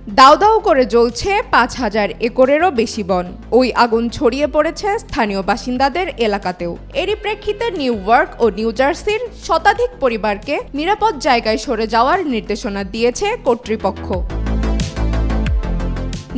দাউ দাউ করে জ্বলছে ৫,০০০ একরেরও বেশি বন। ওই আগুন ছড়িয়ে পড়েছে স্থানীয় বাসিন্দাদের এলাকাতেও। এরই প্রেক্ষিতে নিউ ইয়র্ক ও নিউ জার্সির শতাধিক পরিবারকে নিরাপদ জায়গায় সরে যাওয়ার নির্দেশনা দিয়েছে কর্তৃপক্ষ।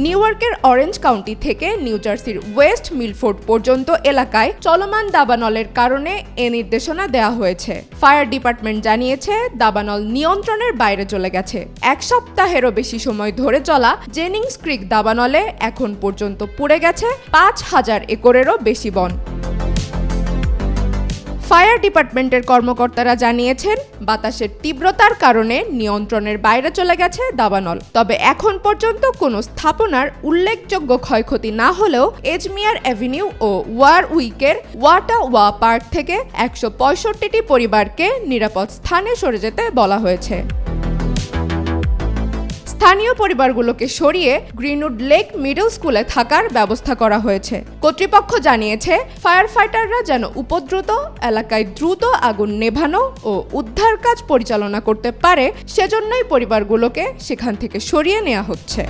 নিউ ইয়র্কের অরেঞ্জ কাউন্টি থেকে নিউ জার্সির ওয়েস্ট মিলফোর্ড পর্যন্ত এলাকায় চলমান দাবানলের কারণে এ নির্দেশনা দেওয়া হয়েছে। ফায়ার ডিপার্টমেন্ট জানিয়েছে, দাবানল নিয়ন্ত্রণের বাইরে চলে গেছে। এক সপ্তাহেরও বেশি সময় ধরে চলা জেনিংস ক্রিক দাবানলে এখন পর্যন্ত পুড়ে গেছে ৫,০০০ একরেরও বেশি বন। ফায়ার ডিপার্টমেন্টের কর্মকর্তারা জানিয়েছেন, বাতাসের তীব্রতার কারণে নিয়ন্ত্রণের বাইরে চলে গেছে দাবানল। তবে এখন পর্যন্ত কোনো স্থাপনার উল্লেখযোগ্য ক্ষয়ক্ষতি না হলেও এজমিয়ার অ্যাভিনিউ ও ওয়ারউইকের ওয়াটাওয়া পার্ক থেকে ১৬৫টি পরিবারকে নিরাপদ স্থানে সরে যেতে বলা হয়েছে। স্থানীয় পরিবারগুলোকে সরিয়ে গ্রিনউড লেক মিডল স্কুলে থাকার ব্যবস্থা করা হয়েছে। কর্তৃপক্ষ জানিয়েছে, ফায়ার ফাইটাররা যেন উপদ্রুত এলাকায় দ্রুত আগুন নেভানো ও উদ্ধার কাজ পরিচালনা করতে পারে, সেজন্যই পরিবারগুলোকে সেখান থেকে সরিয়ে নেওয়া হচ্ছে।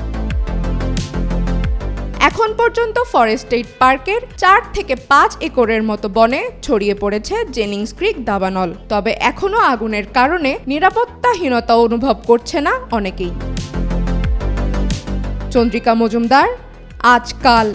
এখন পর্যন্ত ফরেস্ট স্টেট পার্কের ৪ থেকে ৫ একরের মতো বনে ছড়িয়ে পড়েছে জেনিংস ক্রিক দাবানল। তবে এখনও আগুনের কারণে নিরাপত্তাহীনতা অনুভব করছে না অনেকেই। চন্দ্রিকা মজুমদার, আজকাল।